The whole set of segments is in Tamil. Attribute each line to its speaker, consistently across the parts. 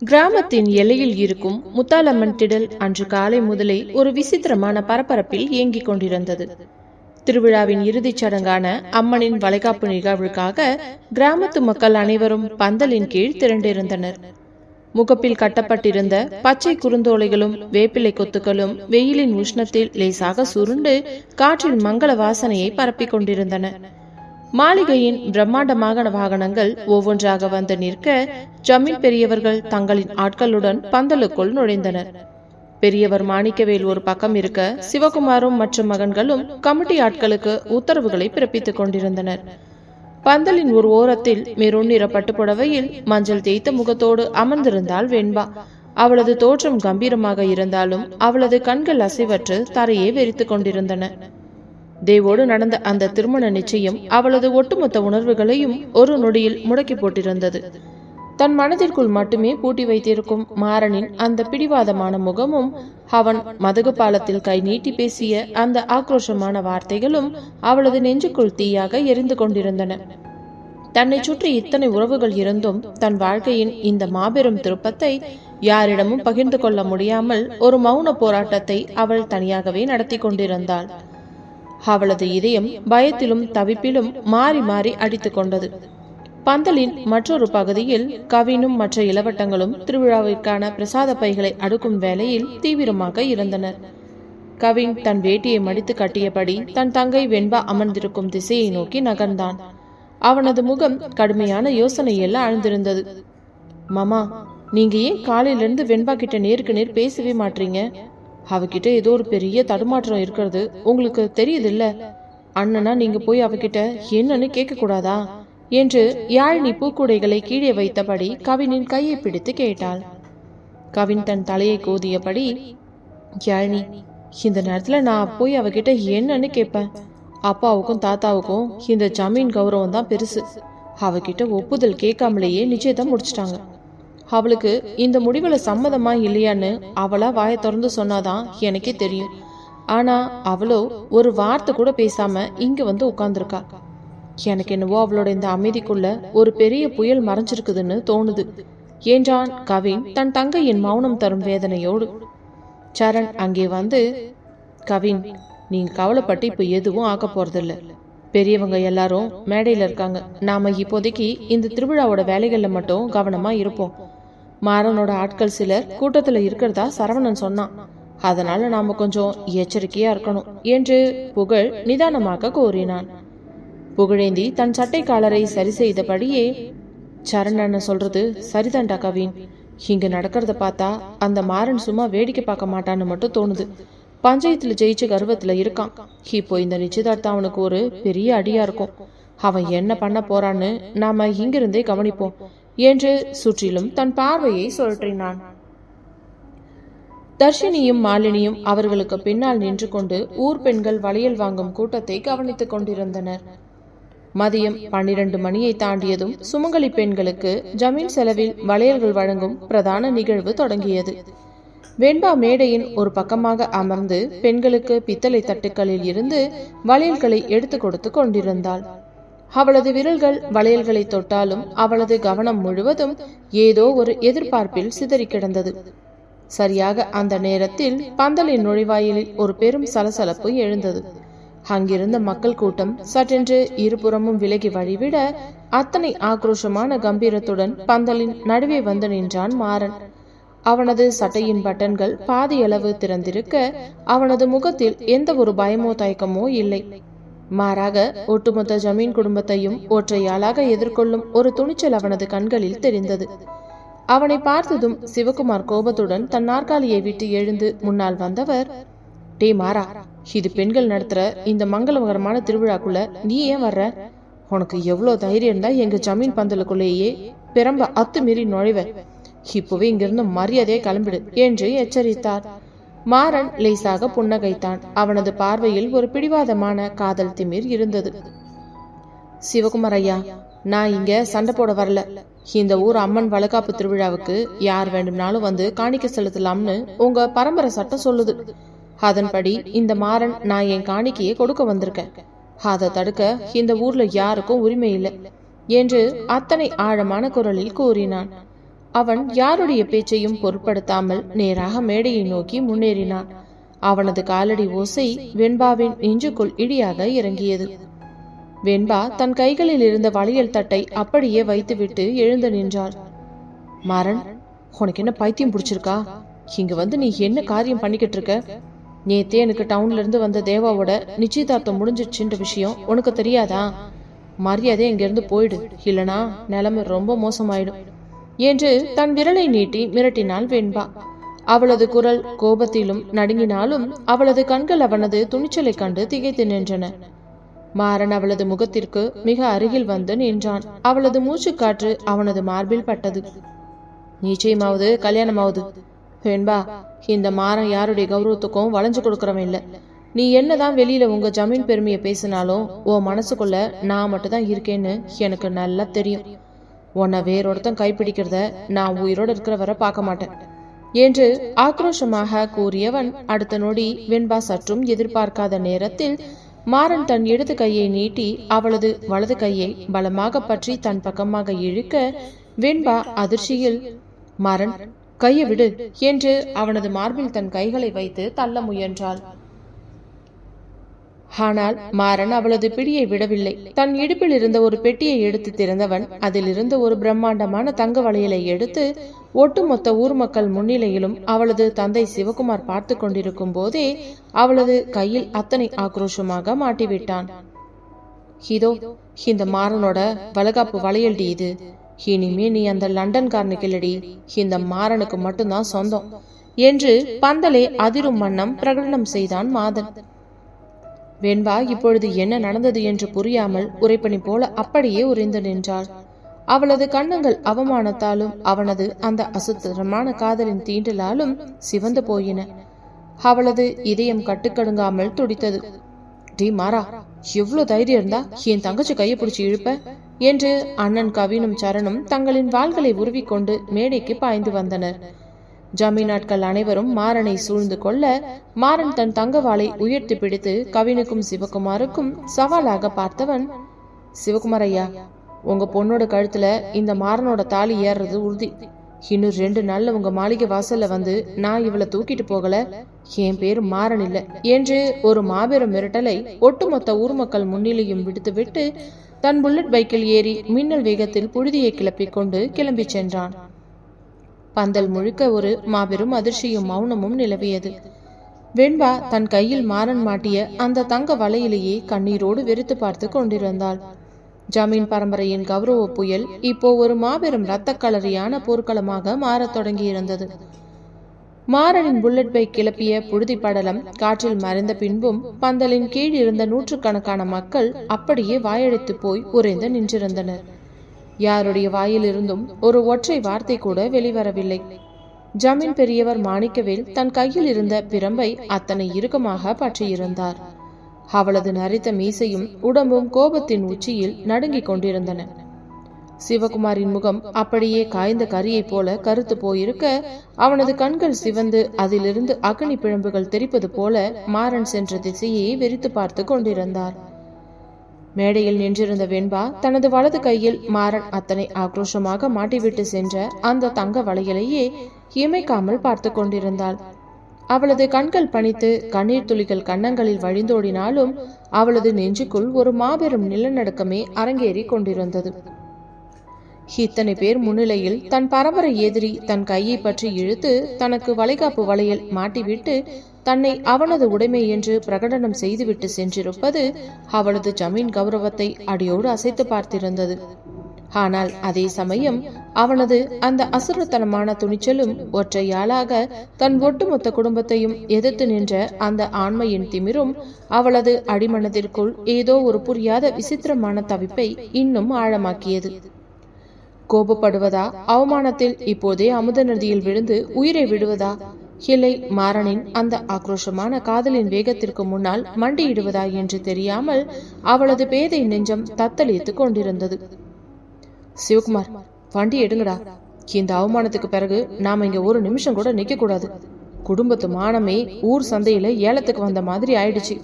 Speaker 1: கிராமத்தின் எல்லையில் இருக்கும் முத்தாலம்மன் திடல் அன்று காலை முதலே ஒரு விசித்திரமான பரபரப்பில் இயங்கிக் கொண்டிருந்தது. திருவிழாவின் இறுதிச் சடங்கான அம்மனின் வளைகாப்பு நிகழ்வுக்காக கிராமத்து மக்கள் அனைவரும் பந்தலின் கீழ் திரண்டிருந்தனர். முகப்பில் கட்டப்பட்டிருந்த பச்சை குறுந்தோலைகளும் வேப்பிலை கொத்துக்களும் வெயிலின் உஷ்ணத்தில் லேசாக சுருண்டு காற்றில் மங்கள வாசனையை பரப்பிக் கொண்டிருந்தன. மாளிகையின் பிரம்மாண்டமான வாகனங்கள் ஒவ்வொன்றாக வந்து நிற்க ஜமீன் பெரியவர்கள் தங்களின் ஆட்களுடன் பந்தலுக்குள் நுழைந்தனர். பெரியவர் மாணிக்கவேல் ஒரு பக்கம் இருக்க, சிவகுமாரும் மற்ற மகன்களும் கமிட்டி ஆட்களுக்கு உத்தரவுகளை பிறப்பித்துக் கொண்டிருந்தனர். பந்தலின் ஒரு ஓரத்தில் மெரூன் நிற பட்டுப்புடவையில் மஞ்சள் தேய்த்த முகத்தோடு அமர்ந்திருந்தாள் வெண்பா. அவளது தோற்றம் கம்பீரமாக இருந்தாலும் அவளது கண்கள் அசைவற்று தரையே வெறித்துக் கொண்டிருந்தன. தேவோடு நடந்த அந்த திருமண நிச்சயம் அவளது ஒட்டுமொத்த உணர்வுகளையும் ஒரு நொடியில் முடக்கி போட்டிருந்தது. தன் மனதிற்குள் மட்டுமே பூட்டி வைத்திருக்கும் மாறனின் அந்த பிடிவாதமான முகமும், அவன் மதகு பாலத்தில் கை நீட்டி பேசிய அந்த ஆக்ரோஷமான வார்த்தைகளும் அவளது நெஞ்சுக்குள் தீயாக எரிந்து கொண்டிருந்தன. தன்னை சுற்றி இத்தனை உறவுகள் இருந்தும் தன் வாழ்க்கையின் இந்த மாபெரும் திருப்பத்தை யாரிடமும் பகிர்ந்து கொள்ள முடியாமல் ஒரு மௌன போராட்டத்தை அவள் தனியாகவே நடத்தி கொண்டிருந்தாள். அவளது இதயம் பயத்திலும் தவிப்பிலும் மாறி மாறி அடித்துக் கொண்டது. பந்தலின் மற்றொரு பகுதியில் கவினும் மற்ற இளவட்டங்களும் திருவிழாவிற்கான பிரசாத பைகளை அடுக்கும் வேலையில் தீவிரமாக இருந்தனர். கவின் தன் வேட்டியை மடித்து கட்டியபடி தன் தங்கை வெண்பா அமர்ந்திருக்கும் திசையை நோக்கி நகர்ந்தான். அவனது முகம் கடுமையான யோசனையெல்லாம் ஆழ்ந்திருந்தது. மாமா, நீங்க ஏன் காலையிலிருந்து வெண்பா கிட்ட நேருக்கு நேர் பேசவே மாட்டீங்க? அவகிட்ட ஏதோ ஒரு பெரிய தடுமாற்றம் இருக்கிறது, உங்களுக்கு தெரியுது இல்ல? அண்ணனா நீங்க போய் அவகிட்ட என்னன்னு கேட்க கூடாதா என்று யாழினி பூக்கூடைகளை கீழே வைத்தபடி கவினின் கையை பிடித்து கேட்டாள். கவின் தன் தலையை கோதியபடி, யாழினி, இந்த நேரத்துல நான் போய் அவகிட்ட என்னன்னு கேட்பேன்? அப்பாவுக்கும் தாத்தாவுக்கும் இந்த ஜமீன் கௌரவம் தான் பெருசு. அவகிட்ட ஒப்புதல் கேட்காமலேயே நிச்சயத்தை முடிச்சிட்டாங்க. அவளுக்கு இந்த முடிவுல சம்மதமா இல்லையான்னு அவளா வாய திறந்து சொன்னாதான் எனக்கே தெரியும். ஆனா அவளோ ஒரு வார்த்தை கூட பேசாம இங்க வந்து உட்கார்ந்துருக்கா. எனக்கு என்னவோ அவளோட இந்த அமைதிக்குள்ள ஒரு பெரிய புயல் மறைஞ்சிருக்குதுன்னு தோணுது என்றான் கவின் தன் தங்கையின் மௌனம் தரும் வேதனையோடு. சரண் அங்கே வந்து, கவின், நீங்க கவலைப்பட்டு இப்ப எதுவும் ஆக்க போறதில்ல. பெரியவங்க எல்லாரும் மேடையில இருக்காங்க. நாம இப்போதைக்கு இந்த திருவிழாவோட வேலைகள்ல மட்டும் கவனமா இருப்போம். மாறனோட ஆட்கள் சிலர் கூட்டத்துல இருக்கிறதா சரவணன் சொன்னான். அதனால நாம கொஞ்சம் எச்சரிக்கையா இருக்கணும் என்று புகழ் நிதானமாக கூறினான். புகழேந்தி தன் சட்டை காலரை சரி செய்தபடியே, சரணன் சொல்றது சரிதான்டா கவின். இங்க நடக்கிறத பார்த்தா அந்த மாறன் சும்மா வேடிக்கை பார்க்க மாட்டான்னு மட்டும் தோணுது. பஞ்சாயத்துல ஜெயிச்சு கர்வத்துல இருக்கான். இப்போ இந்த நிச்சயதார்த்தம் அவனுக்கு ஒரு பெரிய அடியா இருக்கும். அவன் என்ன பண்ண போறான்னு நாம இங்கிருந்தே கவனிப்போம் என்று சுற்றிலும் தன் பார்வையை சுழற்றினான். தர்ஷினியும் மாலினியும் அவர்களுக்கு பின்னால் நின்று கொண்டு ஊர் பெண்கள் வளையல் வாங்கும் கூட்டத்தை கவனித்துக் கொண்டிருந்தனர். மதியம் 12 மணியை தாண்டியதும் சுமங்கலி பெண்களுக்கு ஜமீன் செலவில் வளையல்கள் வழங்கும் பிரதான நிகழ்வு தொடங்கியது. வெண்பா மேடையின் ஒரு பக்கமாக அமர்ந்து பெண்களுக்கு பித்தளை தட்டுக்களில் இருந்து வளையல்களை எடுத்து கொடுத்து கொண்டிருந்தாள். அவளது விரல்கள் வளையல்களை தொட்டாலும் அவளது கவனம் முழுவதும் ஏதோ ஒரு எதிர்பார்ப்பில் சிதறி கிடந்தது. சரியாக அந்த நேரத்தில் பந்தலின் நுழைவாயிலில் ஒரு பெரும் சலசலப்பு எழுந்தது. அங்கிருந்த மக்கள் கூட்டம் சற்றென்று இருபுறமும் விலகி வழிவிட அத்தனை ஆக்ரோஷமான கம்பீரத்துடன் பந்தலின் நடுவே வந்து நின்றான் மாறன். அவனது சட்டையின் பட்டன்கள் பாதியளவு திறந்திருக்க அவனது முகத்தில் எந்த ஒரு பயமோ தயக்கமோ இல்லை. மாறாக ஒட்டுமொத்த ஜமீன் குடும்பத்தையும் ஒற்றையாளாக எதிர்கொள்ளும் ஒரு துணிச்சல் அவனது கண்களில் தெரிந்தது. அவனை பார்த்ததும் சிவகுமார் கோபத்துடன் தன் நாற்காலியை விட்டு எழுந்து முன்னால் வந்தவர், டே மாறா, இது பெண்கள் நடத்துற இந்த மங்களகரமான திருவிழாக்குள்ள நீ ஏன் வர்ற? உனக்கு எவ்வளவு தைரியம் இருந்தா எங்க ஜமீன் பந்தலுக்குள்ளேயே பெரம்ப அத்துமீறி நுழைவ? இப்பவே இங்கிருந்து மரியாதையை கிளம்பிடு என்று எச்சரித்தார். மாறன் லேசாக புன்னகைத்தான். அவனது பார்வையில் ஒரு பிடிவாதமான காதல் திமிர் இருந்தது. சிவகுமார் ஐயா, நான் இங்க சண்டை போட வரல. இந்த ஊர் அம்மன் வளைகாப்பு திருவிழாவுக்கு யார் வேண்டும்னாலும் வந்து காணிக்கை செலுத்தலாம்னு உங்க பரம்பரை சட்டம் சொல்லுது. அதன்படி இந்த மாறன் நான் என் காணிக்கையை கொடுக்க வந்திருக்கேன். அதை தடுக்க இந்த ஊர்ல யாருக்கும் உரிமை இல்லை என்று அத்தனை ஆழமான குரலில் கூறினான். அவன் யாருடைய பேச்சையும் பொருட்படுத்தாமல் நேராக மேடையை நோக்கி முன்னேறினான். அவனது காலடி ஓசை வெண்பாவின் நெஞ்சுக்குள் இடியாக இறங்கியது. வெண்பா தன் கைகளில் இருந்த வளையல் தட்டை அப்படியே வைத்துவிட்டு எழுந்து நின்றாள். மாறன், உனக்கு என்ன பைத்தியம் பிடிச்சிருக்கா? இங்க வந்து நீ என்ன காரியம் பண்ணிக்கிட்டு இருக்க? நேத்தே எனக்கு டவுன்ல இருந்து வந்த தேவாவோட நிச்சயதார்த்தம் முடிஞ்சிச்சுன்ற விஷயம் உனக்கு தெரியாதா? மரியாதை இங்கிருந்து போயிடு, இல்லனா நிலைமை ரொம்ப மோசமாயிடும் என்று தன் விரலை நீட்டி மிரட்டினாள் வெண்பா. அவளது குரல் கோபத்திலும் நடுங்கினாலும் அவளது கண்கள் அவனது துணிச்சலை கண்டு திகைத்து நின்றன. மாறன் அவளது முகத்திற்கு மிக அருகில் வந்து நின்றான். அவளது மூச்சுக்காற்று அவனது மார்பில் பட்டது. நிச்சயமாவது கல்யாணமாவது. வெண்பா, இந்த மாறன் யாருடைய கௌரவத்துக்கும் வளைஞ்சு கொடுக்கறவன் இல்ல. நீ என்னதான் வெளியில உங்க ஜமீன் பெருமையை பேசினாலும் உன் மனசுக்குள்ள நான் மட்டும் தான் இருக்கேன்னு எனக்கு நல்லா தெரியும். உன்னை வேறொருத்தன் கைப்பிடிக்கிறத நான் உயிரோடு இருக்கிற வரை பார்க்க மாட்டேன் என்று ஆக்ரோஷமாக கூறியவன் அடுத்த நொடி வெண்பா சற்றும் எதிர்பார்க்காத நேரத்தில் மாறன் தன் இடது கையை நீட்டி அவளது வலது கையை பலமாக பற்றி தன் பக்கமாக இழுக்க வெண்பா அதிர்ச்சியில், மாறன் கையை விடு என்று அவனது மார்பில் தன் கைகளை வைத்து தள்ள முயன்றாள். ஆனால் மாறன் அவளது பிடியை விடவில்லை. தன் இடுப்பில் இருந்த ஒரு பெட்டியை எடுத்து திறந்தவன் அதில் இருந்த ஒரு பிரம்மாண்டமான தங்க வளையலை எடுத்து ஒட்டுமொத்த ஊர் மக்கள் முன்னிலையிலும் அவளது தந்தை சிவகுமார் பார்த்து கொண்டிருக்கும் போதே அவளது கையில் அத்தனை ஆக்ரோஷமாக மாட்டிவிட்டான். இதோ இந்த மாறனோட வளகாப்பு வளையல்டி இது. இனிமே நீ அந்த லண்டன்காரனுக்கு இல்லடி, இந்த மாறனுக்கு மட்டும்தான் சொந்தம் என்று பந்தலே அதிரும் வண்ணம் பிரகடனம் செய்தான் மாதன். வெண்பா இப்பொழுது என்ன நடந்தது என்று புரியாமல் உரைப்பணி போல அப்படியே உறைந்து நின்றாள். அவளது கண்ணங்கள் அவமானத்தாலும் அவனது அந்த அசுத்தமான காதலின் தீண்டலாலும் சிவந்து போயின. அவளது இதயம் கட்டுக்கடுங்காமல் துடித்தது. டி மாறா, எவ்வளவு தைரியம் இருந்தா என் தங்கச்சி கையை பிடிச்சி இழுப்ப என்று அண்ணன் கவினும் சரணும் தங்களின் வாள்களை உருவிக்கொண்டு மேடைக்கு பாய்ந்து வந்தனர். ஜமீனாட்கள் அனைவரும் மாறனை சூழ்ந்து கொள்ள மாறன் தன் தங்க வாளை உயர்த்தி பிடித்து கவினுக்கும் சிவகுமாருக்கும் சவாலாக பார்த்தவன், சிவகுமார் ஐயா, உங்க பொண்ணோட கழுத்துல இந்த மாறனோட தாலி ஏறுறது உறுதி. இன்னும் 2 நாள்ல உங்க மாளிகை வாசல்ல வந்து நான் இவளை தூக்கிட்டு போகல, என் பேரு மாறன் இல்ல என்று ஒரு மாபெரும் மிரட்டலை ஒட்டுமொத்த ஊர் மக்கள் முன்னிலையும் விடுத்துவிட்டு தன் புல்லட் பைக்கில் ஏறி மின்னல் வேகத்தில் புழுதியை கிளப்பிக் கொண்டு கிளம்பி சென்றான். பந்தல் முழுக்க ஒரு மாபெரும் அதிர்ச்சியும் மௌனமும் நிலவியது. வெண்பா தன் கையில் மாறன் மாட்டிய அந்த தங்க வலையிலேயே கண்ணீரோடு வெறுத்து பார்த்து கொண்டிருந்தாள். ஜமீன் பரம்பரையின் கௌரவ புயல் இப்போ ஒரு மாபெரும் இரத்த களரியான போர்க்களமாக மாறத் தொடங்கியிருந்தது. மாறனின் புல்லட் பைக் கிளப்பிய புழுதி படலம் காற்றில் மறைந்த பின்பும் பந்தலின் கீழ் இருந்த 100கணக்கான மக்கள் அப்படியே வாயெடுத்து போய் உறைந்து நின்றிருந்தனர். யாருடைய வாயிலிருந்தும் ஒரு ஒற்றை வார்த்தை கூட வெளிவரவில்லை. ஜமீன் பெரியவர் மாணிக்கவேல் தன் கையில் இருந்த பிரம்பை அத்தனை இறுக்கமாக பற்றியிருந்தார். அவளது நரைத்த மீசையும் உடம்பும் கோபத்தின் உச்சியில் நடுங்கிக் கொண்டிருந்தன. சிவகுமாரின் முகம் அப்படியே காய்ந்த கரியை போல கருத்து போயிருக்க அவனது கண்கள் சிவந்து அதிலிருந்து அக்னி பிழம்புகள் தெரிப்பது போல மாறன் சென்ற திசையை வெறித்து பார்த்து கொண்டிருந்தார். மேடையில் நின்றிருந்த வெண்பா தனது வலது கையில் மாறன் அத்தனை ஆக்ரோஷமாக மாட்டிவிட்டு சென்ற அந்த தங்க வளையலையே இமைக்காமல் பார்த்து கொண்டிருந்தாள். அவளது கண்கள் பனித்து கண்ணீர் துளிகள் கன்னங்களில் வழிந்தோடினாலும் அவளது நெஞ்சுக்குள் ஒரு மாபெரும் நிலநடுக்கமே அரங்கேறி கொண்டிருந்தது. இத்தனை பேர் முன்னிலையில் தன் பரம்பரை எதிரி தன் கையை பற்றி இழுத்து தனக்கு வளைகாப்பு வளையல் மாட்டிவிட்டு தன்னை அவனது உடைமை என்று பிரகடனம் செய்துவிட்டு சென்றிருப்பது அவளது ஜமீன் கௌரவத்தை அடியோடு அசைத்து பார்த்திருந்தது. ஆனால் அதே சமயம் அவனது அந்த அசுரத்தனமான துணிச்சலும் ஒற்றையாளாக தன் ஒட்டுமொத்த குடும்பத்தையும் எதிர்த்து நின்ற அந்த ஆண்மையின் திமிரும் அவளது அடிமனத்திற்குள் ஏதோ ஒரு புரியாத விசித்திரமான தவிப்பை இன்னும் ஆழமாக்கியது. கோபப்படுவதா, அவமானத்தில் இப்போதே அமுத நதியில் விழுந்து உயிரை விடுவதா, இல்லை மாறனின் அந்த ஆக்ரோஷமான காதலின் வேகத்திற்கு முன்னால் மண்டியிடுவதா என்று தெரியாமல் அவளது பேதை நெஞ்சம் தத்தளித்துக் கொண்டிருந்தது. சிவகுமார், வண்டி எடுங்கடா. இந்த அவமானத்துக்கு பிறகு நாம இங்க ஒரு நிமிஷம் கூட நிக்க கூடாது. குடும்பத்து மானமே ஊர் சந்தையில ஏலத்துக்கு வந்த மாதிரி ஆயிடுச்சு.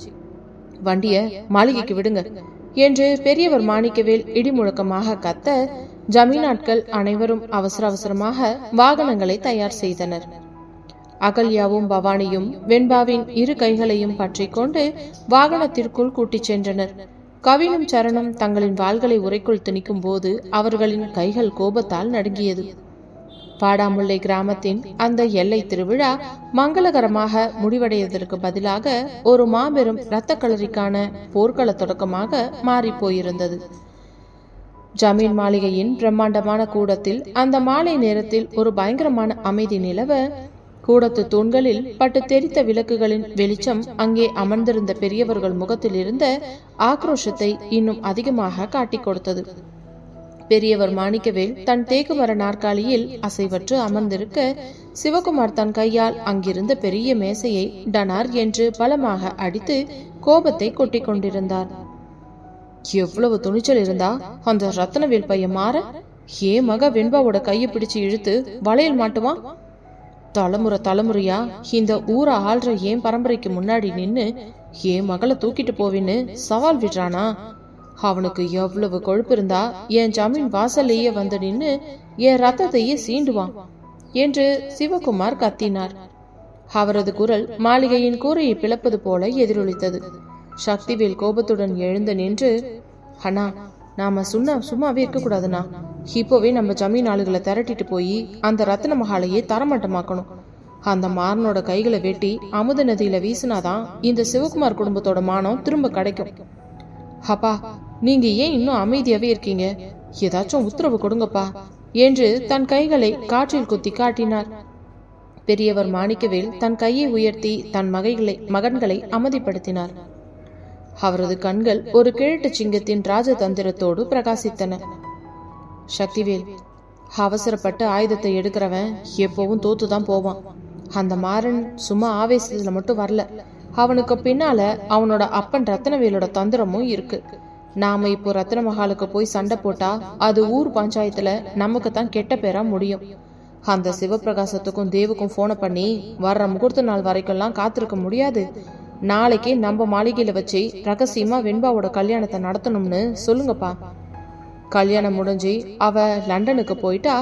Speaker 1: வண்டிய மாளிகைக்கு விடுங்க என்று பெரியவர் மாணிக்கவேல் இடிமுழக்கமாக கத்த ஜமீன் ஆட்கள் அனைவரும் அவசர அவசரமாக வாகனங்களை தயார் செய்தனர். அகல்யாவும் பவானியும் வெண்பாவின் இரு கைகளையும் பற்றி கொண்டு வாகனத்திற்குள் கூட்டிச் சென்றனர். கவினும் சரணும் தங்களின் வாள்களை உரைக்குள் திணிக்கும் போது அவர்களின் கைகள் கோபத்தால் நடுங்கியது. வாடாமுல்லை கிராமத்தின் அந்த எல்லை திருவிழா மங்களகரமாக முடிவடைவதற்கு பதிலாக ஒரு மாபெரும் இரத்த களரிக்கான போர்க்கள தொடக்கமாக மாறி போயிருந்தது. ஜமீன் மாளிகையின் பிரம்மாண்டமான கூடத்தில் அந்த மாலை நேரத்தில் ஒரு பயங்கரமான அமைதி நிலவ, கூடத்து தூண்களில் பட்டு தெரித்த விளக்குகளின் வெளிச்சம் அங்கே அமர்ந்திருந்த பெரியவர்கள் முகத்தில் இருந்த ஆக்ரோஷத்தை இன்னும் அதிகமாக காட்டிக் கொடுத்தது. பெரியவர் மாணிக்கவேல் தன் தேக்குமர நாற்காலியில் அசைவற்று அமர்ந்திருக்க, சிவகுமார் தன் கையால் அங்கிருந்த பெரிய மேசையை டனார் என்று பலமாக அடித்து கோபத்தை கொட்டிக் கொண்டிருந்தார். எவ்வளவு துணிச்சல் இருந்தா அந்த ரத்னவேல் பையன் மாற ஏன் மக வெண்பாவோட கையை பிடிச்சு இழுத்து வளையல் மாட்டுவான்? தலைமுறையா இந்த ஊரை ஆள்ற ஏன் பரம்பரைக்கு முன்னாடி நின்னு ஏன் மகளை தூக்கிட்டு போவின்னு சவால் விடுறானா? அவனுக்கு எவ்வளவு கொழுப்பு இருந்தா என் ஜமீன் வாசல்லையே வந்து நின்னு என் ரத்தத்தையே சீண்டுவான் என்று சிவகுமார் கத்தினார். அவரது குரல் மாளிகையின் கூரையை பிளப்பது போல எதிரொலித்தது. சக்திவேல் கோபத்துடன் எழுந்து நின்று, அண்ணா, நாம சும்மாவே இருக்க கூடாதுண்ணா. இப்போவே நம்ம ஜமீன் ஆளுகளை திரட்டிட்டு போய் அந்த ரத்ன மகாலையே தரமட்டமாக்கணும். அந்த மாறனோட கைகளை வெட்டி அமுத நதியில வீசினாதான் இந்த சிவகுமார் குடும்பத்தோட மானம் திரும்ப கிடைக்கும். அப்பா, நீங்க ஏன் இன்னும் அமைதியாவே இருக்கீங்க? ஏதாச்சும் உத்தரவு கொடுங்கப்பா என்று தன் கைகளை காற்றில் குத்தி காட்டினார். பெரியவர் மாணிக்கவேல் தன் கையை உயர்த்தி தன் மகன்களை அமைதிப்படுத்தினார். அவரது கண்கள் ஒரு கிழட்டு சிங்கத்தின் ராஜதந்திரத்தோடு பிரகாசித்தன. சக்திவேல், அவசரப்பட்டு ஆயுதத்தை எடுக்கிறவன் எப்பவும் தோத்துதான் போவான். அந்த மாறன் சும்மா ஆவேசத்துல மட்டும் வரல. அவனுக்கு பின்னால அவனோட அப்பன் ரத்னவேலோட தந்திரமும் இருக்கு. நாம இப்போ ரத்ன மகாலுக்கு போய் சண்டை போட்டா அது ஊர் பஞ்சாயத்துல நமக்கு தான் கெட்ட பேரா முடியும். அந்த சிவபிரகாசத்துக்கும் தேவுக்கும் போனை பண்ணி வர்ற முகூர்த்த நாள் வரைக்கும்லாம் காத்திருக்க முடியாது. நாளைக்கே நம்ம மாளிகையில வச்சு ரகசியமா வெண்பாவோட கல்யாணத்தை நடத்தணும்னு சொல்லுங்கப்பா. கல்யாணம் முடிஞ்சு அவ லண்டனுக்கு போயிட்டா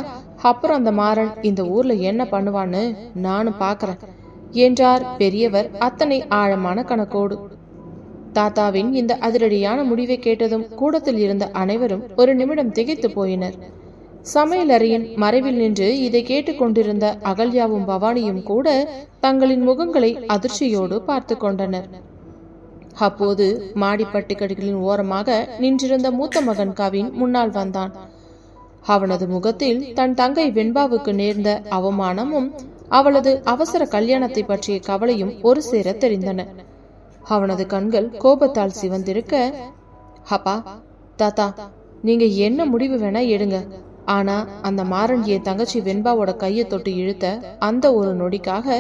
Speaker 1: அப்புறம் அந்த மாறன் இந்த ஊர்ல என்ன பண்ணுவான்னு நானும் பாக்குறேன் என்றார் பெரியவர் அத்தனை ஆழமான கணக்கோடு. தாத்தாவின் இந்த அதிரடியான முடிவை கேட்டதும் கூடத்தில் இருந்த அனைவரும் ஒரு நிமிடம் திகைத்து போயினர். சமையலறையின் மறைவில் நின்று இதை கேட்டுக்கொண்டிருந்த அகல்யாவும் பவானியும் கூட தங்களின் முகங்களை அதிர்ச்சியோடு பார்த்து கொண்டனர். அப்போது மாடிப்பட்டிக்கடிகளின் ஓரமாக நின்றிருந்த மூத்த மகன் கவின் முன்னால் வந்தான். அவனது முகத்தில் தன் தங்கை வெண்பாவுக்கு நேர்ந்த அவமானமும் அவளது அவசர கல்யாணத்தை பற்றிய கவலையும் ஒரு சேர தெரிந்தன. அவனது கண்கள் கோபத்தால் சிவந்திருக்க, அப்பா, தாத்தா, நீங்க என்ன முடிவு வேணா எடுங்க. ஆனா அந்த மாறன் என் தங்கச்சி வெண்பாவோட கையை தொட்டு இழுத்த அந்த ஒரு நொடிக்காக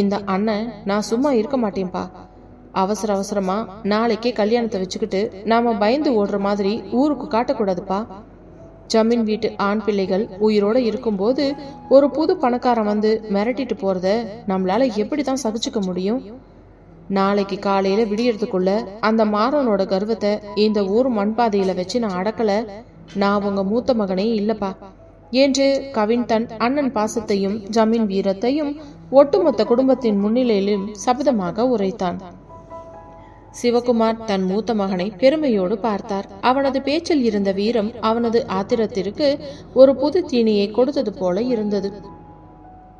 Speaker 1: இந்த அண்ணன் நான் சும்மா இருக்க மாட்டேன்பா. அவசரமா நாளைக்கே கல்யாணத்தை வச்சுக்கிட்டு நாம பயந்து ஓடுற மாதிரி ஊருக்கு காட்டக்கூடாதுப்பா. ஜமீன் வீட்டு ஆண் பிள்ளைகள் உயிரோட இருக்கும்போது ஒரு புது பணக்காரன் வந்து மிரட்டிட்டு போறத நம்மளால எப்படிதான் சகிச்சுக்க முடியும்? நாளைக்கு காலையில விடியறதுக்குள்ள அந்த மாறனோட கர்வத்தை இந்த ஊர் மண்பாதையில வச்சு நான் அடக்கல, நான் உங்க மூத்த மகனே இல்லப்பா என்று கவின் தன் அண்ணன் பாசத்தையும் ஜமீன் வீரத்தையும் ஒட்டுமொத்த குடும்பத்தின் முன்னிலையிலும் சபதமாக உரைத்தான். சிவகுமார் தன் மூத்த மகனை பெருமையோடு பார்த்தார். அவனது பேச்சில் இருந்த வீரம் அவனது ஆத்திரத்திற்கு ஒரு புது தீனியை கொடுத்தது போல இருந்தது.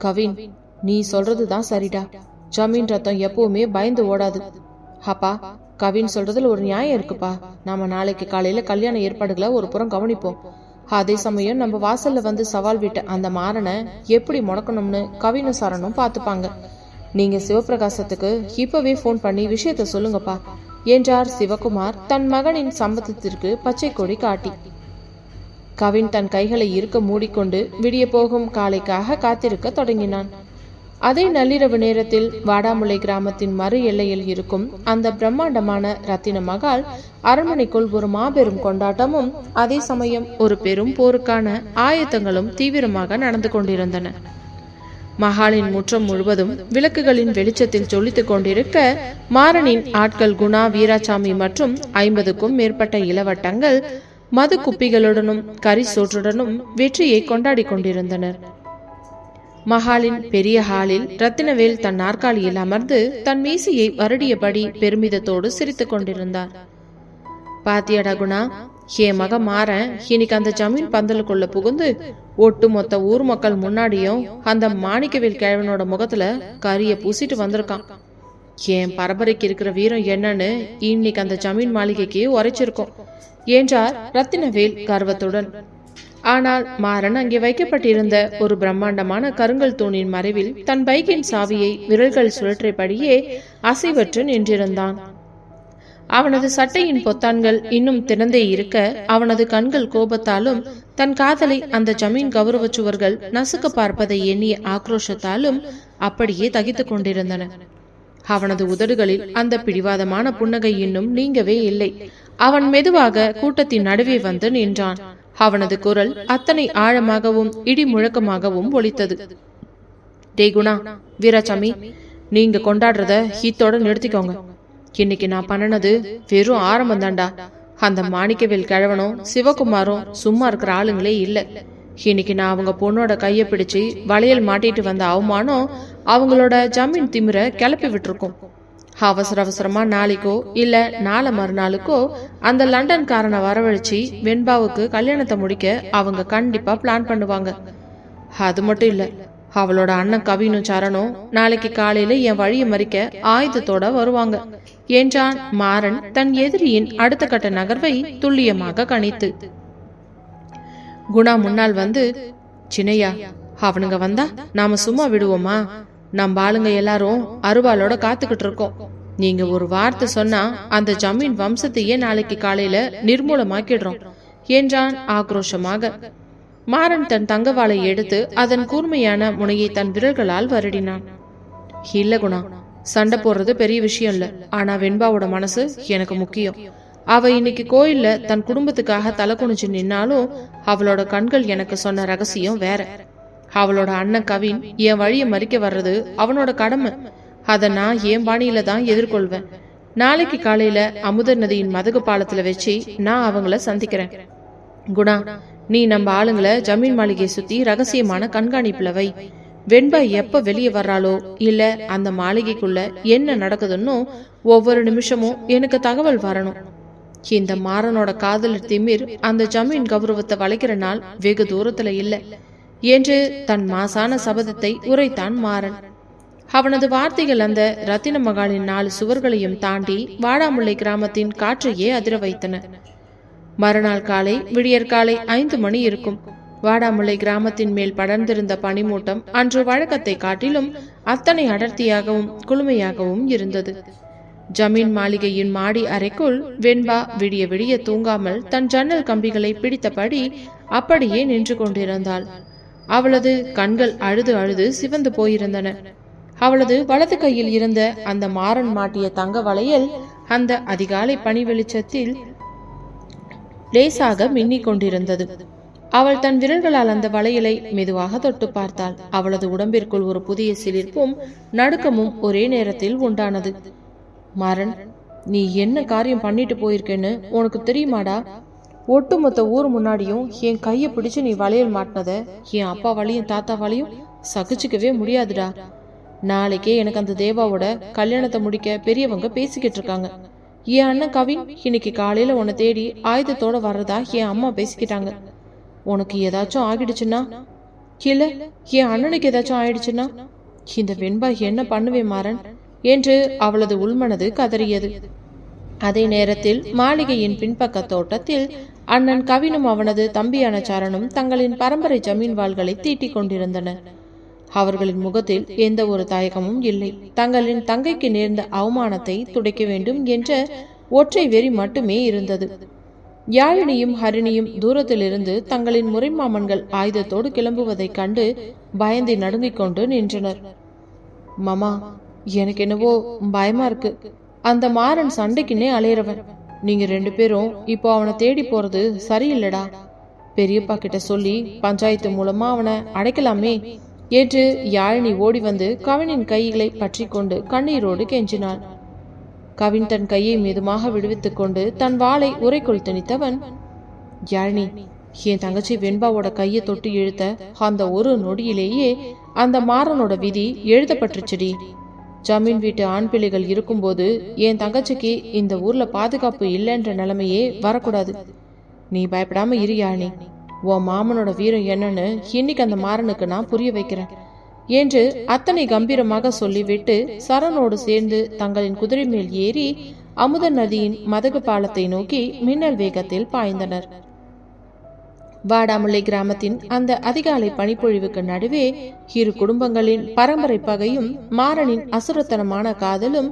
Speaker 1: கவின், நீ சொல்றதுதான் சரிடா. ஜமீன் ரத்தம் எப்பவுமே பயந்து ஓடாது. அப்பா, கவின் சொல்றதுல ஒரு நியாயம் இருக்குப்பா. நாம நாளைக்கு காலையில கல்யாண ஏற்பாடுகளை ஒரு புறம் கவனிப்போம். அதே சமயம் நம்ம வாசல்ல வந்து சவால் விட்ட அந்த மாறனை எப்படி முடக்கணும்னு கவினும் சரணும் பாத்துப்பாங்க. நீங்க சிவபிரகாசத்துக்கு இப்பவே போன் பண்ணி விஷயத்த சொல்லுங்கப்பா என்றார் சிவகுமார் தன் மகனின் சம்மதத்திற்கு பச்சை கொடி காட்டி. கவின் தன் கைகளை இருக்க மூடிக்கொண்டு விடிய போகும் காலைக்காக காத்திருக்க தொடங்கினான். அதே நள்ளிரவு நேரத்தில் வாடாமுல்லை கிராமத்தின் மறு எல்லையில் இருக்கும் அந்த பிரம்மாண்டமான ரத்தின மகால் அரண்மனைக்குள் ஒரு மாபெரும் கொண்டாட்டமும் அதே சமயம் ஒரு பெரும் போருக்கான ஆயத்தங்களும் தீவிரமாக நடந்து கொண்டிருந்தன. மகாலின் முற்றம் முழுவதும் விளக்குகளின் வெளிச்சத்தில் ஜொலித்துக் கொண்டிருக்க, மாறனின் ஆட்கள் குணா, வீராசாமி மற்றும் 50க்கும் மேற்பட்ட இளவட்டங்கள் மது குப்பிகளுடனும் கறி சோற்றுடனும் வெற்றியை கொண்டாடி கொண்டிருந்தனர். மகாலின் பெரிய ஹாலில் ரத்தினவேல் தன் நாற்காலியில் அமர்ந்து தன் மீசையை வருடியபடி பெருமிதத்தோடு சிரித்துக் கொண்டிருந்தார். பாத்தியடா குணா, என் மக மாறன் இன்னைக்கு அந்த ஜமீன் பந்தலுக்குள்ள புகுந்து ஒட்டு மொத்த ஊர் மக்கள் முன்னாடியும் அந்த மாணிக்கவேல் கிழவனோட முகத்துல கரிய பூசிட்டு வந்திருக்கான். என் பரம்பரைக்கு இருக்கிற வீரம் என்னன்னு இன்னைக்கு அந்த ஜமீன் மாளிகைக்கு உரைச்சிருக்கோம் என்றார் ரத்தினவேல் கர்வத்துடன். ஆனால் மாறன் அங்கே வைக்கப்பட்டிருந்த ஒரு பிரம்மாண்டமான கருங்கல் தூணின் மறைவில் தன் பைக்கின் சாவியை விரல்கள் சுழற்றியபடியே அசைவற்று நின்றிருந்தான். அவனது சட்டையின் பொத்தான்கள் இன்னும் திறந்தே இருக்க அவனது கண்கள் கோபத்தாலும் தன் காதலை அந்த ஜமீன் கௌரவ சுவர்கள் நசுக்க பார்ப்பதை எண்ணிய ஆக்ரோஷத்தாலும் அப்படியே தகித்துக் கொண்டிருந்தன. அவனது உதடுகளில் அந்த பிடிவாதமான புன்னகை இன்னும் நீங்கவே இல்லை. அவன் மெதுவாக கூட்டத்தின் நடுவே வந்து நின்றான். அவனது குரல் அத்தனை ஆழமாகவும் இடி முழக்கமாகவும் ஒலித்தது. டே குணா, வீராசாமி, நீங்க கொண்டாடுறத ஹீத்தோட நிறுத்திக்கோங்க. இன்னைக்கு நான் பண்ணனது வெறும் ஆரம்பம் தாண்டா. அந்த மாணிக்கவேல் கிழவனும் சிவகுமாரும் சும்மா இருக்கிற ஆளுங்களே இல்ல. இன்னைக்கு நான் அவங்க பொண்ணோட கைய பிடிச்சு வளையல் மாட்டிட்டு வந்த அவமானம் அவங்களோட ஜமீன் திமிர கிளப்பி விட்டுருக்கும். அவசர அவசரமா நாளைக்கோ இல்ல நாளை மறுநாளுக்கோ அந்த லண்டன்காரனை வரவழைச்சு வெண்பாவுக்கு கல்யாணத்தை முடிக்க அவங்க கண்டிப்பா பிளான் பண்ணுவாங்க. அது மட்டும் இல்ல, அவளோட அண்ணன் கவினும் சரணும் நாளைக்கு காலையில என் வழியை மறிக்க ஆயுதத்தோட வருவாங்க என்றான் மாறன் தன் எதிரியின் அடுத்த கட்ட நகர்வை துல்லியமாக கணித்து. குணா முன்னால் வந்து, சின்னையா, அவனுங்க வந்தா நாம சும்மா விடுவோமா? நம்ம ஆளுங்க எல்லாரும் அருவாளோட காத்துக்கிட்டு இருக்கோம். நீங்க ஒரு வார்த்தை சொன்னா அந்த ஜமீன் வம்சத்தையே நாளைக்கு காலையில நிர்மூலமாக்கிடுறோம் என்றான் ஆக்ரோஷமாக. மாறன் தன் தங்கவாளை எடுத்து அதன் கூர்மையான முனையை தன் விரல்களால் வருடினான். இல்ல குணா, சண்டை போடுறது பெரிய விஷயம் இல்ல. ஆனா வெண்பாவோட மனசு எனக்கு முக்கியம். அவ இன்னைக்கு கோயில்ல தன் குடும்பத்துக்காக தலை குனிஞ்சு நின்னாலும் அவளோட கண்கள் எனக்கு சொன்ன ரகசியம் வேற. அவளோட அண்ணன் கவின் என் வழியை மறிக்க வர்றது அவனோட கடமை. அத நான் என் பாணியில தான் எதிர்கொள்வேன். நாளைக்கு காலையில அமுத நதியின் மதகு பாலத்துல வச்சு நான் அவங்கள சந்திக்கிறேன். குணா, நீ நம்ம ஆளுங்களை ஜமீன் மாளிகையை சுத்தி ரகசியமான கண்காணிப்புல வை. வெண்பா எப்ப வெளியே வர்றாளோ இல்ல அந்த மாளிகைக்குள்ள என்ன நடக்குதுன்னு ஒவ்வொரு நிமிஷமும் எனக்கு தகவல் வரணும். இந்த மாறனோட காதலர் திமிர் அந்த ஜமீன் கௌரவத்தை வளைக்கிற நாள் வெகு தூரத்துல இல்ல என்று தன் மாசான சபதத்தை உரைத்தான் மாறன். அவனது வார்த்தைகள் அந்த ரத்தின மகாலின் 4 சுவர்களையும் தாண்டி வாடாமுல்லை கிராமத்தின் காற்றையே அதிர வைத்தன. மறுநாள் காலை விடியற்காலை 5 மணி இருக்கும். வாடாமுல்லை கிராமத்தின் மேல் படர்ந்திருந்த பனிமூட்டம் அன்று வழக்கத்தை காட்டிலும் அத்தனை அடர்த்தியாகவும் குளுமையாகவும் இருந்தது. ஜமீன் மாளிகையின் மாடி அறைக்குள் வெண்பா விடிய விடிய தூங்காமல் தன் ஜன்னல் கம்பிகளை பிடித்தபடி அப்படியே நின்று கொண்டிருந்தாள். அவளது கண்கள் அழுது அழுது சிவந்து போயிருந்தன. அவளது வலது கையில் இருந்த அந்த மாறன் மாட்டிய தங்க வளையல் அந்த அதிகாலை பனி வெளிச்சத்தில் லேசாக மின்னிக் கொண்டிருந்தது. அவள் தன் விரல்களால் அந்த வளையலை மெதுவாக தொட்டு பார்த்தாள். அவளது உடம்பிற்குள் ஒரு புதிய சிலிர்ப்பும் நடுக்கமும் ஒரே நேரத்தில் உண்டானது. மாறன், நீ என்ன காரியம் பண்ணிட்டு போயிருக்கேன்னு உனக்கு தெரியுமாடா? ஒட்டுமொத்த ஊர் முன்னாடியும் என் கையை பிடிச்சு நீ வளையல் மாட்டினத என் அப்பா வழியும் தாத்தா வழியும் சகிச்சுக்கவே முடியாதுடா. நாளைக்கே எனக்கு அந்த தேவாவோட கல்யாணத்தை முடிக்க பெரியவங்க பேசிக்கிட்டு இருக்காங்க. என் அண்ணன் கவின் இன்னைக்கு காலையில உன்னை தேடி ஆயுதத்தோட வர்றதா என் அம்மா பேசிக்கிட்டாங்க. உனக்கு ஏதாச்சும் ஆகிடுச்சுன்னா இல்ல என் அண்ணனுக்கு ஏதாச்சும் ஆயிடுச்சுன்னா இந்த வெண்பா என்ன பண்ணுவே மாறன் என்று அவளது உள்மனது கதறியது. அதே நேரத்தில் மாளிகையின் பின்பக்க தோட்டத்தில் அண்ணன் கவினும் அவனது தம்பியான சரணும் தங்களின் பரம்பரை ஜமீன் வாள்களை தீட்டிக் கொண்டிருந்தனர். அவர்களின் முகத்தில் எந்த ஒரு தயக்கமும் இல்லை. தங்களின் தங்கைக்கு நேர்ந்த அவமானத்தை துடைக்க வேண்டும் என்ற ஒற்றை வெறி மட்டுமே இருந்தது. யாழினியும் ஹரிணியும் தூரத்திலிருந்து தங்களின் முறைமாமன்கள் ஆயுதத்தோடு கிளம்புவதைக் கண்டு பயந்து நடுங்கிக் கொண்டு நின்றனர். மாமா, எனக்கு என்னவோ பயமா இருக்கு. அந்த மாறன் சண்டைக்குன்னே அலையிறவன். நீங்க 2 பேரும் இப்போ அவனை தேடி போறது சரியில்லடா. பெரியப்பா கிட்ட சொல்லி பஞ்சாயத்து மூலமா அவனை அடைக்கலாமே என்று யாழினி ஓடி வந்து கவினின் கைகளை பற்றி கொண்டு கண்ணீரோடு கெஞ்சினாள். கவின் தன் கையை மெதுமாக விடுவித்துக் கொண்டு தன் வாளை உரைக்குள் திணித்தவன், யாழினி, என் தங்கச்சி வெண்பாவோட கையை தொட்டு இழுத்த அந்த ஒரு நொடியிலேயே அந்த மாறனோட விதி எழுதப்பட்டுருச்சுடி. ஜமீன் வீட்டு ஆண் பிள்ளைகள் இருக்கும்போது என் தங்கச்சிக்கு இந்த ஊர்ல பாதுகாப்பு இல்லைன்ற நிலைமையே வரக்கூடாது. நீ பயப்படாம இரு யாழினி. உன் மாமனோட வீரம் என்னன்னு இன்னைக்கு அந்த மாறனுக்கு நான் புரிய வைக்கிறேன் என்று அத்தனை கம்பீரமாக சொல்லிவிட்டு சரணோடு சேர்ந்து தங்களின் குதிரை மேல் ஏறி அமுத நதியின் மதகு பாலத்தை நோக்கி மின்னல் வேகத்தில் பாய்ந்தனர். வாடாமுல்லை கிராமத்தின் அந்த அதிகாலை பனிப்பொழிவுக்கு நடுவே இரு குடும்பங்களின் பரம்பரை பகையும் மாறனின் அசுரத்தனமான காதலும்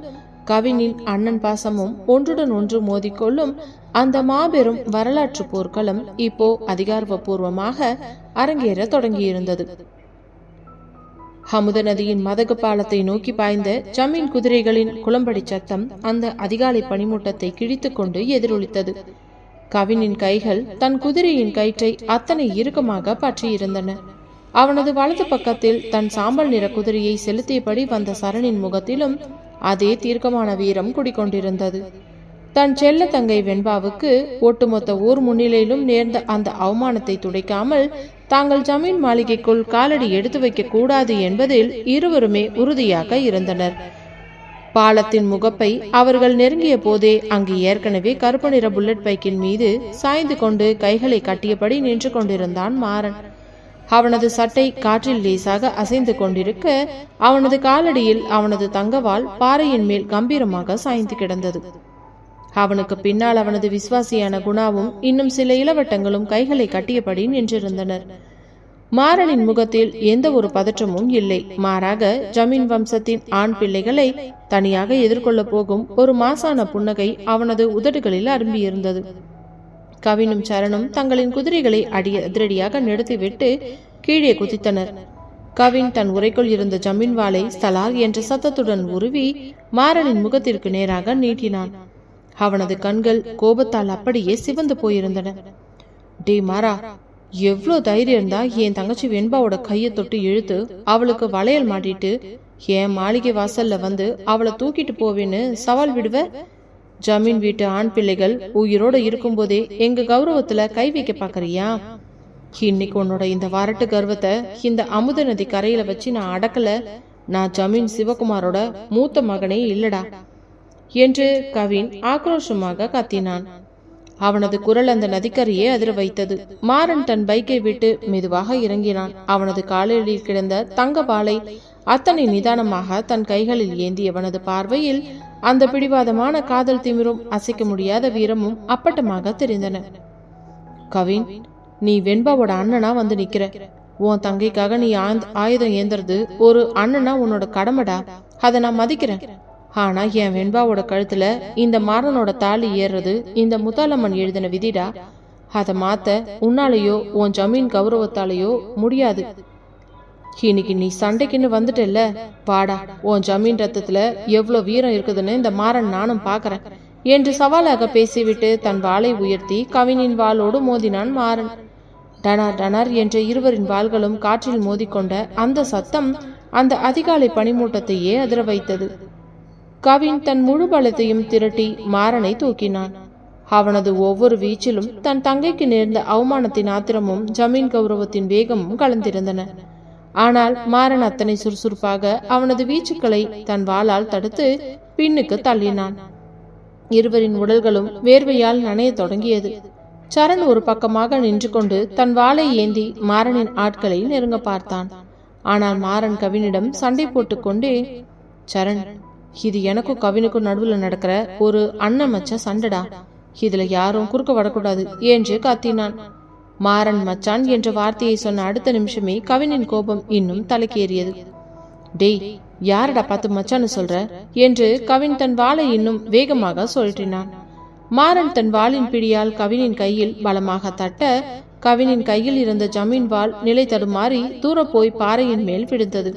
Speaker 1: கவினின் அண்ணன் பாசமும் ஒன்றுடன் ஒன்று மோதிக்கொள்ளும் அந்த மாபெரும் வரலாற்று போர்க்களம் இப்போ அதிகாரப்பூர்வமாக அரங்கேற தொடங்கியிருந்தது. அமுத நதியின் மதகு பாலத்தை நோக்கி பாய்ந்த ஜமீன் குதிரைகளின் குளம்படி சத்தம் அந்த அதிகாலை பனிமூட்டத்தை கிழித்து கொண்டு எதிரொலித்தது. கவினின் கைகள் தன் குதிரையின் கயிற்றை அத்தனை இறுக்கமாக பற்றியிருந்தன. அவனது வலது பக்கத்தில் தன் சாம்பல் நிற குதிரையை செலுத்தியபடி வந்த சரணின் முகத்திலும் அதே தீர்க்கமான வீரம் குடிக்கொண்டிருந்தது. தன் செல்ல தங்கை வெண்பாவுக்கு ஒட்டுமொத்த ஊர் முன்னிலையிலும் நேர்ந்த அந்த அவமானத்தை துடைக்காமல் தாங்கள் ஜமீன் மாளிகைக்குள் காலடி எடுத்து வைக்க கூடாது என்பதில் இருவருமே உறுதியாக இருந்தனர். பாலத்தின் முகப்பை அவர்கள் நெருங்கிய போதே அங்கு ஏற்கனவே கருப்பு நிற புல்லட் பைக்கின் மீது சாய்ந்து கொண்டு கைகளை கட்டியபடி நின்று கொண்டிருந்தான் மாறன். அவனது சட்டை காற்றில் லேசாக அசைந்து கொண்டிருக்க அவனது காலடியில் அவனது தங்கவால் பாறையின் மேல் கம்பீரமாக சாய்ந்து கிடந்தது. அவனுக்கு பின்னால் அவனது விசுவாசியான குணாவும் இன்னும் சில இளவட்டங்களும் கைகளை கட்டியபடி நின்றிருந்தனர். மாறனின் முகத்தில் எந்த ஒரு பதற்றமும் இல்லை. மாறாக ஜமீன் வம்சத்தின் ஆண் பிள்ளைகளை தனியாக எதிர்கொள்ள போகும் ஒரு மாசான புன்னகை அவனது உதடுகளில் அரும்பியிருந்தது. கவினும் சரணும் தங்களின் குதிரைகளை அதிரடியாக நிறுத்திவிட்டு கீழே குதித்தனர். கவின் தன் உரைக்குள் இருந்த ஜமீன் வாளை ஸ்தலார் என்ற சத்தத்துடன் உருவி மாறனின் முகத்திற்கு நேராக நீட்டினான். அவனது கண்கள் கோபத்தால் அப்படியே சிவந்து போயிருந்தன. டே மாறா, எவ்வளோ தைரியம் இருந்தா என் தங்கச்சி வெண்பாவோட கையை தொட்டு இழுத்து அவளுக்கு வளையல் மாட்டிட்டு என் மாளிகை வாசல்ல வந்து அவளை தூக்கிட்டு போவேன்னு சவால் விடுவ? ஜமீன் வீட்டு ஆண் பிள்ளைகள் உயிரோட இருக்கும்போதே எங்க கௌரவத்துல கை வைக்க பாக்குறியா? இன்னைக்கு உன்னோட இந்த வரட்டு கர்வத்தை இந்த அமுத நதி கரையில வச்சு நான் அடக்கல. நான் ஜமீன் சிவகுமாரோட மூத்த மகனே இல்லடா என்று கவின் ஆக்ரோஷமாக கத்தினான். அவனது குரல் அந்த நதிக்கரையே அதிர வைத்தது. மாறன் தன் பைக்கை விட்டு மெதுவாக இறங்கினான். அவனது காலில் கிடந்த தங்க பாலை அத்தனை நிதானமாக தன் கைகளில் ஏந்தியவனது பார்வையில் அந்த பிடிவாதமான காதல் திமிரும் அசைக்க முடியாத வீரமும் அப்பட்டமாக தெரிந்தன. கவின், நீ வெண்பாவோட அண்ணனா வந்து நிக்கிற. உன் தங்கைக்காக நீ ஆயுதம் ஏந்துறது ஒரு அண்ணனா உன்னோட கடமைடா. அதை நான் மதிக்கிறேன். ஆனா என் வெண்பாவோட கழுத்துல இந்த மாறனோட தாலி ஏறுறது இந்த முத்தாலம்மன் எழுதின விதிடா. அதை மாத்த உன்னாலேயோ உன் ஜமீன் கௌரவத்தாலேயோ முடியாது. இன்னைக்கு நீ சண்டைக்குன்னு வந்துட்டல்ல, பாடா, உன் ஜமீன் ரத்தத்துல எவ்வளவு வீரம் இருக்குதுன்னு இந்த மாறன் நானும் பாக்குறேன் என்று சவாலாக பேசிவிட்டு தன் வாளை உயர்த்தி கவினின் வாளோடு மோதினான் மாறன். டனார் டனார் என்ற இருவரின் வாள்களும் காற்றில் மோதிக்கொண்ட அந்த சத்தம் அந்த அதிகாலை பனிமூட்டத்தையே அதிர வைத்தது. கவின் தன் முழு பலத்தையும் திரட்டி மாறனை தூக்கினான். அவனது ஒவ்வொரு வீச்சிலும் தன் தங்கைக்கு நேர்ந்த அவமானத்தின் ஆத்திரமும் ஜமீன் கௌரவத்தின் வேகமும் கலந்திருந்தன. ஆனால் மாறன் அத்தனை சுறுசுறுப்பாக அவனது வீச்சுக்களை தன் வாளால் தடுத்து பின்னுக்கு தள்ளினான். இருவரின் உடல்களும் வேர்வையால் நனைய தொடங்கியது. சரண் ஒரு பக்கமாக நின்று கொண்டு தன் வாளை ஏந்தி மாறனின் ஆட்களை நெருங்க பார்த்தான். ஆனால் மாறன் கவினிடம் சண்டை போட்டுக்கொண்டே, சரண், இது எனக்கும் கவினுக்கும் நடுவுல நடக்கிற ஒரு அண்ணன் மச்ச சண்டடா. இதுல யாரும் குறுக்க வரக்கூடாது என்று கத்தினான். மாறன் மச்சான் என்ற வார்த்தையை சொன்ன அடுத்த நிமிஷமே கவினின் கோபம் இன்னும் தலைக்கேறியது. டேய், யாரடா பார்த்து மச்சான்னு சொல்ற என்று கவின் தன் வாளை இன்னும் வேகமாக சுழற்றினான். மாறன் தன் வாளின் பிடியால் கவினின் கையில் பலமாக தட்ட கவினின் கையில் இருந்த ஜமீன் வாள் நிலை தடுமாறி தூர போய் பாறையின் மேல் விழுந்தது.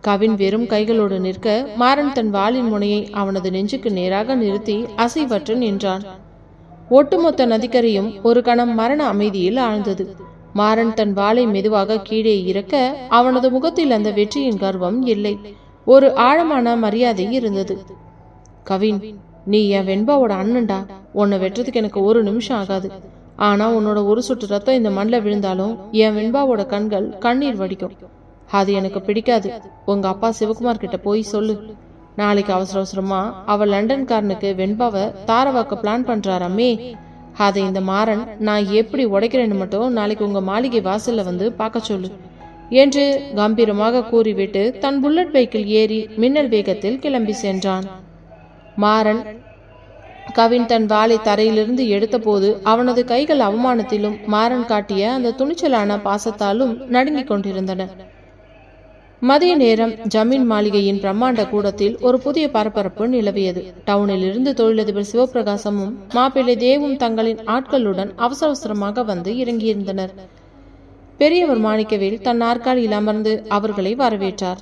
Speaker 1: கவின் வெறும் கைகளோடு நிற்க மாறன் தன் வாளின் முனையை அவனது நெஞ்சுக்கு நேராக நிறுத்தி அசைவற்று நின்றான். ஒட்டுமொத்த நதிக்கரையும் ஒரு கணம் மரண அமைதியில் ஆழ்ந்தது. மாறன் தன் வாளை மெதுவாக கீழே இறக்க அவனது முகத்தில் அந்த வெற்றியின் கர்வம் இல்லை, ஒரு ஆழமான மரியாதை இருந்தது. கவின், நீ என் வெண்பாவோட அண்ணன்டா. உன்னை வெற்றதுக்கு எனக்கு ஒரு நிமிஷம் ஆகாது. ஆனா உன்னோட ஒரு சொட்டு ரத்தம் இந்த மண்ணில் விழுந்தாலும் என் வெண்பாவோட கண்கள் கண்ணீர் வடிக்கும். அது எனக்கு பிடிக்காது. உங்க அப்பா சிவகுமார் கிட்ட போய் சொல்லு. நாளைக்கு அவசர அவசரமா அவள் லண்டன்காரனுக்கு வெண்பாவை தாரவாக்க பிளான் பண்றாராமே. அதை இந்த மாறன் நான் எப்படி உடைக்கிறேன்னு மட்டும் நாளைக்கு உங்க மாளிகை வாசல்ல வந்து பார்க்க சொல்லு என்று கம்பீரமாக கூறிவிட்டு தன் புல்லட் பைக்கில் ஏறி மின்னல் வேகத்தில் கிளம்பி சென்றான். மாறன் கவின் தன் வாளை தரையிலிருந்து எடுத்த போது அவனது கைகள் அவமானத்திலும் மாறன் காட்டிய அந்த துணிச்சலான பாசத்தாலும் நடுங்கிக் கொண்டிருந்தன. மதிய நேரம் ஜமீன் மாளிகையின் பிரம்மாண்ட கூடத்தில் ஒரு புதிய பரபரப்பு நிலவியது. டவுனில் இருந்து தொழிலதிபர் சிவபிரகாசமும் மாப்பிள்ளை தேவும் தங்களின் ஆட்களுடன் அவசர அவசரமாக வந்து இறங்கியிருந்தனர். பெரியவர் மாணிக்கவேல் தன் நாற்காலியில் அமர்ந்து அவர்களை வரவேற்றார்.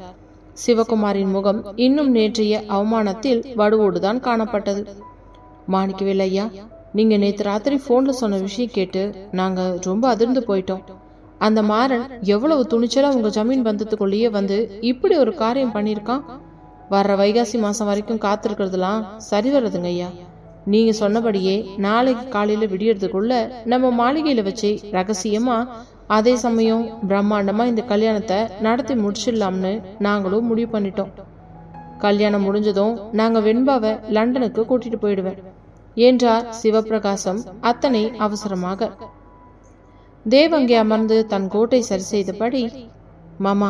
Speaker 1: சிவகுமாரின் முகம் இன்னும் நேற்றைய அவமானத்தில் வடுவோடுதான் காணப்பட்டது. மாணிக்கவேல் ஐயா, நீங்க நேற்று ராத்திரி போன்ல சொன்ன விஷயம் கேட்டு நாங்க ரொம்ப அதிர்ந்து போயிட்டோம். அந்த மாறன் எவ்வளவு துணிச்சலா உங்க ஜமீன் பந்தத்துக்குள்ளேயே வந்து இப்படி ஒரு காரியம் பண்ணிருக்கான். வர்ற வைகாசி மாசம் வரைக்கும் காத்திருக்கிறதுலாம் சரி வர்றதுங்க ஐயா. நீங்க சொன்னபடியே நாளைக்கு காலையில விடியறதுக்குள்ள நம்ம மாளிகையில வச்சு ரகசியமா அதே சமயம் பிரம்மாண்டமா இந்த கல்யாணத்தை நடத்தி முடிச்சிடலாம்னு நாங்களும் முடிவு பண்ணிட்டோம். கல்யாணம் முடிஞ்சதும் நாங்க வெண்பாவை லண்டனுக்கு கூட்டிட்டு போயிடுவேன் என்றார் சிவபிரகாசம் அத்தனை அவசரமாக. தேவ் அங்கே அமர்ந்து தன் கோட்டை சரி செய்தபடி, மாமா,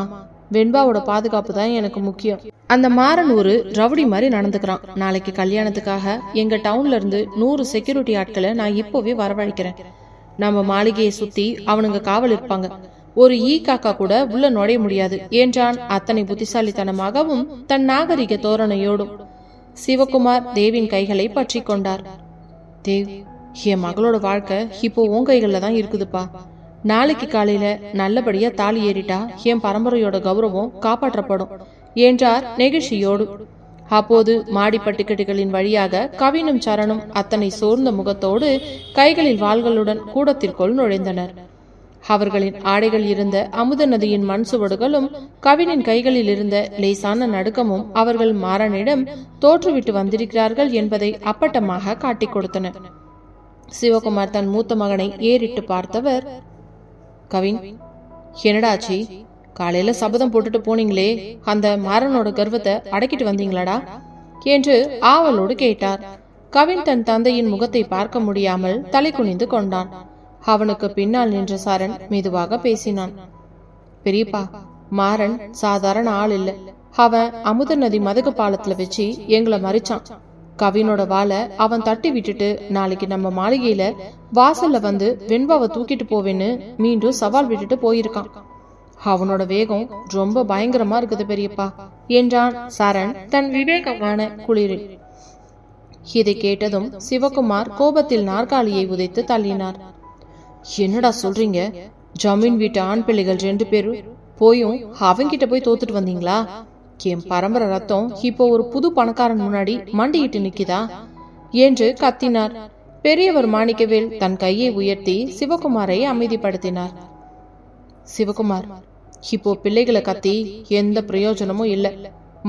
Speaker 1: வெண்பாவோட பாதுகாப்பு தான் எனக்கு முக்கியம். அந்த மாறன் ஒரு ரவுடி மாதிரி நடந்துக்கிறான். நாளைக்கு கல்யாணத்துக்காக எங்க டவுன்ல இருந்து 100 செக்யூரிட்டி ஆட்களை நான் இப்போவே வரவழைக்கிறேன். நம்ம மாளிகையை சுத்தி அவனுங்க காவல் இருப்பாங்க. ஒரு ஈ காக்கா கூட உள்ள நுழைய முடியாது என்றான் அத்தனை புத்திசாலித்தனமாகவும் தன் நாகரிக தோரணையோடும். சிவகுமார் தேவின் கைகளை பற்றி கொண்டார். தேவ், என் மகளோட வாழ்க்கை இப்போ உன் கைகள்ல தான் இருக்குதுப்பா. நாளைக்கு காலையில நல்லபடியா தாலி ஏறிட்டா என் பரம்பரையோட கௌரவம் காப்பாற்றப்படும் என்றார் நெகிழ்ச்சியோடு. அப்போது மாடிப்பட்டுக்கட்டுகளின் வழியாக கவினும் சரணும் அத்தனை சோர்ந்த முகத்தோடு கைகளில் வாள்களுடன் கூடத்திற்குள் நுழைந்தனர். அவர்களின் ஆடைகள் இருந்த அமுத நதியின் மண் சுவடுகளும் கவினின் கைகளில் இருந்த லேசான நடுக்கமும் அவர்கள் மாறனிடம் தோற்றுவிட்டு வந்திருக்கிறார்கள் என்பதை அப்பட்டமாக காட்டிக் கொடுத்தன. சிவகுமார் தன் மூத்த மகனை ஏறிட்டு பார்த்தவர், கவின், என்னடாச்சி, காலையில சபதம் போட்டுட்டு போனீங்களே, அந்த மாறனோட கர்வத்தை அடக்கிட்டு வந்தீங்களாடா என்று ஆவலோடு கேட்டார். கவின் தன் தந்தையின் முகத்தை பார்க்க முடியாமல் தலை குனிந்து கொண்டான். அவனுக்கு பின்னால் நின்ற சரண் மெதுவாக பேசினான். பெரியப்பா, மாறன் சாதாரண ஆள் இல்ல. அவன் அமுத நதி மதகு பாலத்துல வச்சு எங்களை மறிச்சான். கவினோட வாளை அவன் தட்டி விட்டுட்டு நாளைக்கு நம்ம மாளிகையில வாசல்ல வந்து வெண்பாவை தூக்கிட்டு போவேன்னு மீண்டும் சவால் விட்டுட்டு போயிருக்கான். அவனோட வேகம் ரொம்ப பயங்கரமா இருக்குது பெரியப்பா என்றான் சரண் தன் விவேகமான குளிரில். இதை கேட்டதும் சிவகுமார் கோபத்தில் நாற்காலியை உதைத்து தள்ளினார். என்னடா சொல்றீங்க? ஜமீன் வீட்டு ஆண் பிள்ளைகள் 2 பேரும் போயும் அவங்கிட்ட போய் தோத்துட்டு வந்தீங்களா? என் பரம்பரை ரத்தம் இப்போ ஒரு புது பணக்காரன் முன்னாடி மண்டியிட்டு நிக்குதா என்று கத்தினார். பெரியவர் மாணிக்கவேல் தன் கையை உயர்த்தி சிவகுமாரை அமைதிப்படுத்தினார். சிவகுமார், இப்போ பிள்ளைகளை கத்தி எந்த பிரயோஜனமும் இல்ல.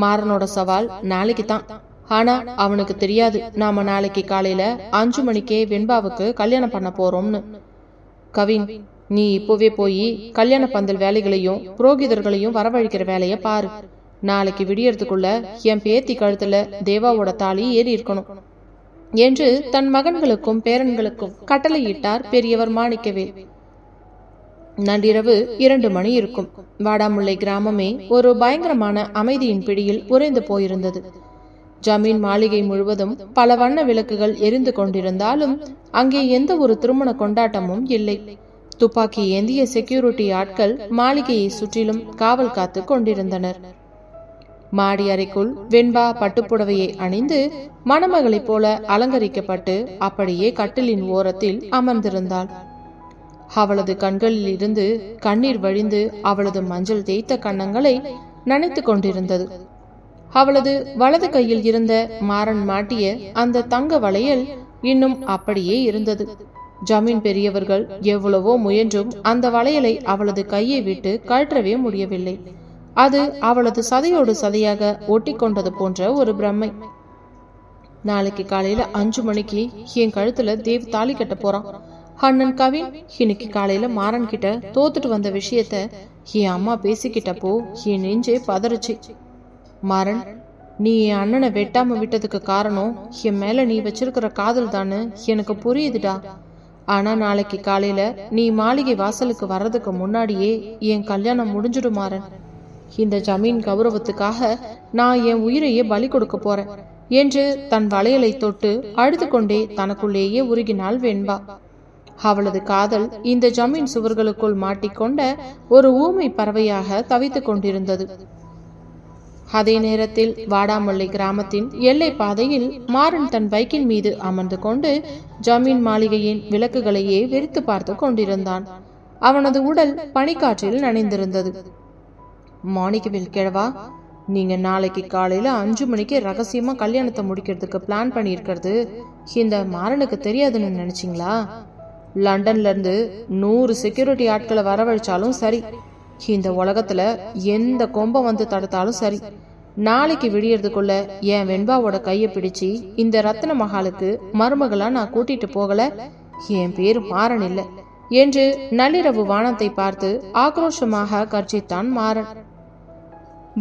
Speaker 1: மாறனோட சவால் நாளைக்கு தான். ஆனா அவனுக்கு தெரியாது நாம நாளைக்கு காலையில 5 மணிக்கே வெண்பாவுக்கு கல்யாணம் பண்ண போறோம்னு. கவின், நீ இப்போவே போய் கல்யாண பந்தல் வேலைகளையும் புரோகிதர்களையும் வரவழைக்கிற வேலைய பாரு. நாளைக்கு விடியறதுக்குள்ள என் பேத்தி கழுத்துல தேவாவோட தாலி ஏறி இருக்கணும் என்று தன் மகன்களுக்கும் பேரன்களுக்கும் கட்டளையிட்டார் பெரியவர் மாணிக்கவேல். நள்ளிரவு 2 மணி இருக்கும். வாடாமுல்லை கிராமமே ஒரு பயங்கரமான அமைதியின் பிடியில் உறைந்து போயிருந்தது. ஜமீன் மாளிகை முழுவதும் பல வண்ண விளக்குகள் எரிந்து கொண்டிருந்தாலும் அங்கே எந்த ஒரு திருமண கொண்டாட்டமும் இல்லை. துப்பாக்கி ஏந்திய செக்யூரிட்டி ஆட்கள் மாளிகையை சுற்றிலும் காவல் காத்து கொண்டிருந்தனர். மாடி அறைக்குள் வெண்பா பட்டுப்புடவையை அணிந்து மணமகளைப் போல அலங்கரிக்கப்பட்டு அப்படியே கட்டிலின் ஓரத்தில் அமர்ந்திருந்தாள். அவளது கண்களில் இருந்து கண்ணீர் வழிந்து அவளது மஞ்சள் தேய்த்த கன்னங்களை நனைத்து கொண்டிருந்தது. அவளது வலது கையில் இருந்த மாறன் மாட்டிய அந்த தங்க வளையல் இன்னும் அப்படியே இருந்தது. ஜமீன் பெரியவர்கள் எவ்வளவோ முயன்றும் அந்த வளையலை அவளது கையை விட்டு கழற்றவே முடியவில்லை. அது அவளது சதையோடு சதையாக ஒட்டி கொண்டது போன்ற ஒரு பிரம்மை. நாளைக்கு காலையில 5 மணிக்கு என் கழுத்துல தேவ் தாலி கட்ட போறான். அண்ணன் கவின் இன்னைக்கு காலையில மாறன் கிட்ட தோத்துட்டு வந்த விஷயத்த என் அம்மா பேசிக்கிட்டப்போ என் நெஞ்சே பதறுச்சு. மாறன், நீ என் அண்ணனை வெட்டாம விட்டதுக்கு காரணம் என் மேல நீ வச்சிருக்கிற காதல் தானு எனக்கு புரியுதுடா. ஆனா நாளைக்கு காலையில நீ மாளிகை வாசலுக்கு வர்றதுக்கு முன்னாடியே என் கல்யாணம் முடிஞ்சிடும் மாறன். இந்த ஜமீன் கௌரவத்துக்காக நான் என் உயிரையே பலி கொடுக்க போறேன் என்று தன் வளையலை தொட்டு அழுது கொண்டே தனக்குள்ளேயே உருகினாள் வெண்பா. அவளது காதல் இந்த ஜமீன் சுவர்களுக்குள் மாட்டிக்கொண்ட ஒரு ஊமை பறவையாக தவித்துக் கொண்டிருந்தது. அதே நேரத்தில் வாடாமுல்லை கிராமத்தின் எல்லை பாதையில் மாறன் தன் பைக்கின் மீது அமர்ந்து கொண்டு ஜமீன் மாளிகையின் விளக்குகளையே வெறித்து பார்த்து கொண்டிருந்தான். அவனது உடல் பனிக்காற்றில் நனைந்திருந்தது. மாணிக்கவேல் கிழவா, நீங்க நாளைக்கு காலையில 5 மணிக்கு ரகசியமா கல்யாணத்தை முடிக்கிறதுக்கு பிளான் பண்ணியிருக்கிறது இந்த மாறனுக்கு தெரியாதுன்னு நினைச்சிங்களா? லண்டன்ல இருந்து 100 செக்யூரிட்டி ஆட்களை வரவழைச்சாலும் சரி, இந்த உலகத்துல எந்த கொம்பம் வந்து தடுத்தாலும் சரி, நாளைக்கு விடியறதுக்குள்ள என் வெண்பாவோட கையை பிடிச்சி இந்த ரத்ன மகாலுக்கு மருமகளா நான் கூட்டிட்டு போகல, என் பேரு மாறன் இல்லை என்று நள்ளிரவு வானத்தை பார்த்து ஆக்ரோஷமாக கர்ஜித்தான் மாறன்.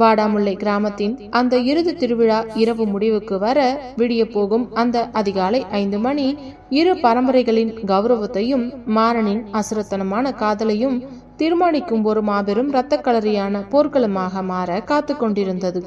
Speaker 1: வாடாமுல்லை கிராமத்தின் அந்த இறுதி திருவிழா இரவு முடிவுக்கு வர விடிய போகும் அந்த அதிகாலை 5 மணி இரு பரம்பரைகளின் கௌரவத்தையும் மாறனின் அசுரத்தனமான காதலையும் தீர்மானிக்கும் ஒரு மாபெரும் இரத்த களரியான போர்க்களமாக மாற காத்து கொண்டிருந்தது.